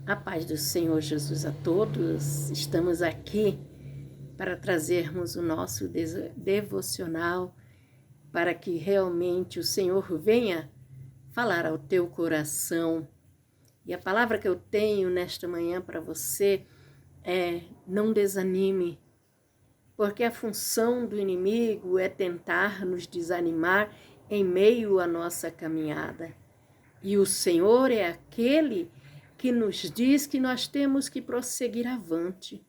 A paz do Senhor Jesus a todos. Estamos aqui para trazermos o nosso devocional para que realmente o Senhor venha falar ao teu coração. E a palavra que eu tenho nesta manhã para você é: não desanime, porque a função do inimigo é tentar nos desanimar em meio à nossa caminhada. E o Senhor é aquele que nos diz que nós temos que prosseguir avante.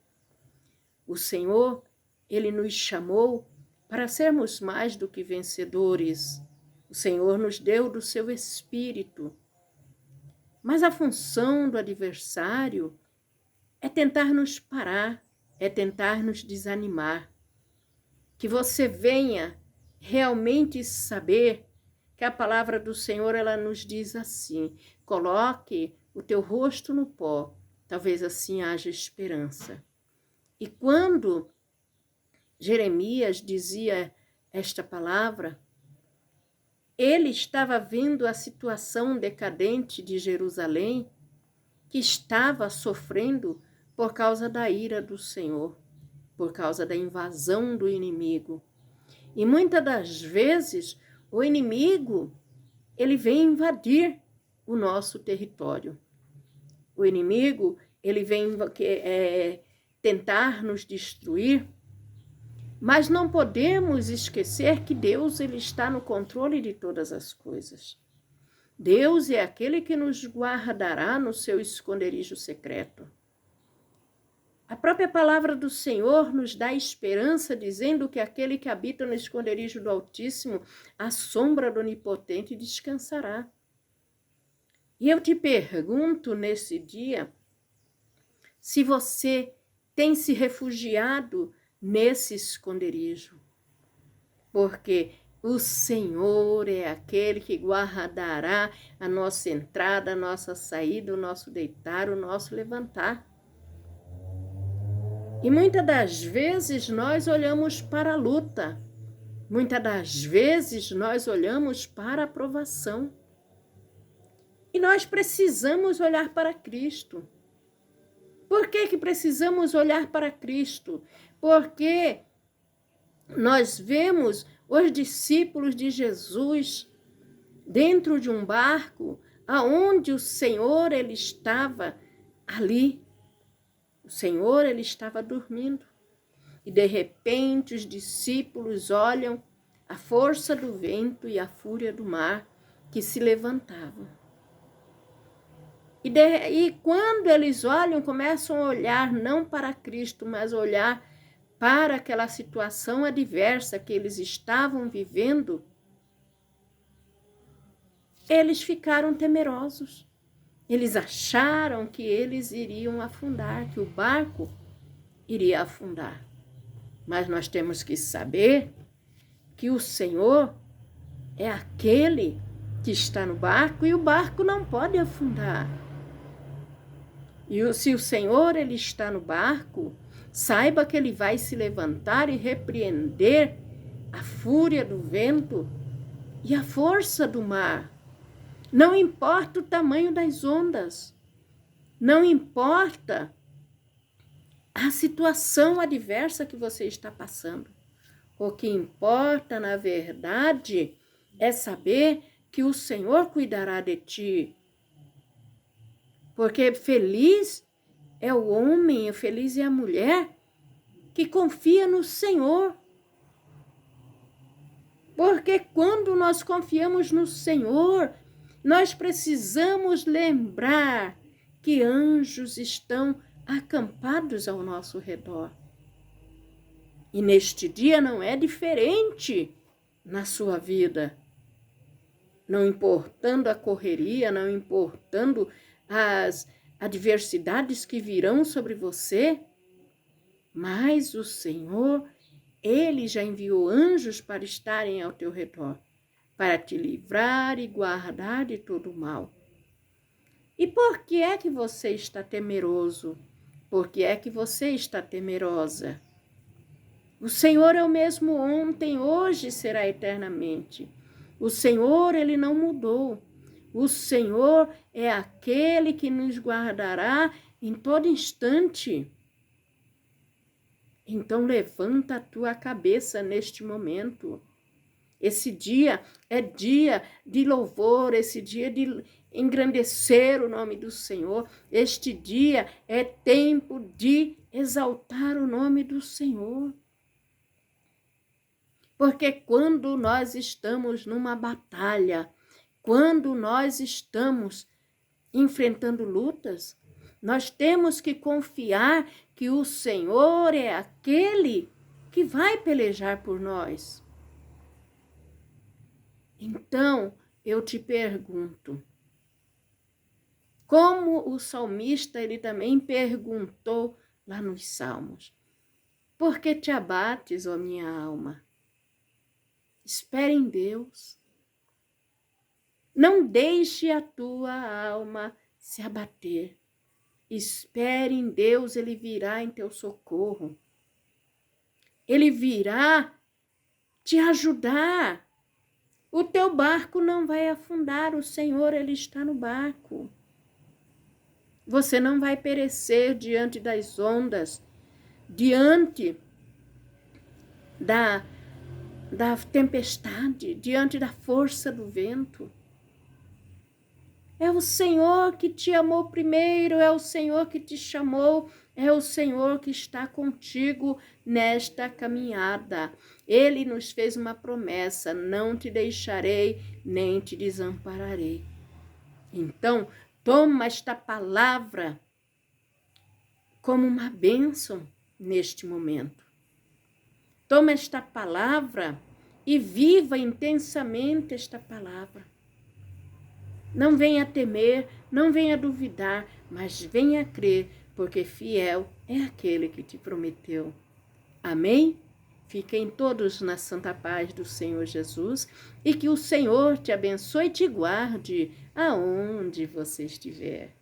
O Senhor, Ele nos chamou para sermos mais do que vencedores. O Senhor nos deu do seu Espírito. Mas a função do adversário é tentar nos parar, é tentar nos desanimar. Que você venha realmente saber que a palavra do Senhor, ela nos diz assim: coloque o teu rosto no pó, talvez assim haja esperança. E quando Jeremias dizia esta palavra, ele estava vendo a situação decadente de Jerusalém, que estava sofrendo por causa da ira do Senhor, por causa da invasão do inimigo. E muitas das vezes o inimigo, ele vem invadir o nosso território. O inimigo, ele vem tentar nos destruir, mas não podemos esquecer que Deus, ele está no controle de todas as coisas. Deus é aquele que nos guardará no seu esconderijo secreto. A própria palavra do Senhor nos dá esperança, dizendo que aquele que habita no esconderijo do Altíssimo, à sombra do Onipotente, descansará. E eu te pergunto nesse dia, se você tem se refugiado nesse esconderijo, porque o Senhor é aquele que guardará a nossa entrada, a nossa saída, o nosso deitar, o nosso levantar. E muitas das vezes nós olhamos para a luta, muitas das vezes nós olhamos para a provação. E nós precisamos olhar para Cristo. Por que precisamos olhar para Cristo? Porque nós vemos os discípulos de Jesus dentro de um barco, aonde o Senhor, ele estava ali. O Senhor, ele estava dormindo. E de repente os discípulos olham a força do vento e a fúria do mar que se levantavam. E quando eles olham, começam a olhar não para Cristo, mas olhar para aquela situação adversa que eles estavam vivendo, eles ficaram temerosos. Eles acharam que eles iriam afundar, que o barco iria afundar. Mas nós temos que saber que o Senhor é aquele que está no barco e o barco não pode afundar. E se o Senhor, ele está no barco, saiba que ele vai se levantar e repreender a fúria do vento e a força do mar. Não importa o tamanho das ondas, não importa a situação adversa que você está passando. O que importa, na verdade, é saber que o Senhor cuidará de ti. Porque feliz é o homem, feliz é a mulher que confia no Senhor. Porque quando nós confiamos no Senhor, nós precisamos lembrar que anjos estão acampados ao nosso redor. E neste dia não é diferente na sua vida. Não importando a correria, não importando as adversidades que virão sobre você, mas o Senhor, ele já enviou anjos para estarem ao teu redor, para te livrar e guardar de todo o mal. E por que é que você está temeroso? Por que é que você está temerosa? O Senhor é o mesmo ontem, hoje será eternamente. O Senhor, ele não mudou. O Senhor é aquele que nos guardará em todo instante. Então levanta a tua cabeça neste momento. Esse dia é dia de louvor, esse dia de engrandecer o nome do Senhor. Este dia é tempo de exaltar o nome do Senhor. Porque quando nós estamos numa batalha, quando nós estamos enfrentando lutas, nós temos que confiar que o Senhor é aquele que vai pelejar por nós. Então, eu te pergunto, como o salmista, ele também perguntou lá nos Salmos, por que te abates, ó minha alma? Espere em Deus. Não deixe a tua alma se abater. Espere em Deus, Ele virá em teu socorro. Ele virá te ajudar. O teu barco não vai afundar, o Senhor, Ele está no barco. Você não vai perecer diante das ondas, diante da tempestade, diante da força do vento. É o Senhor que te amou primeiro, é o Senhor que te chamou, é o Senhor que está contigo nesta caminhada. Ele nos fez uma promessa, não te deixarei, nem te desampararei. Então, toma esta palavra como uma bênção neste momento. Toma esta palavra e viva intensamente esta palavra. Não venha temer, não venha duvidar, mas venha crer, porque fiel é aquele que te prometeu. Amém? Fiquem todos na santa paz do Senhor Jesus e que o Senhor te abençoe e te guarde aonde você estiver.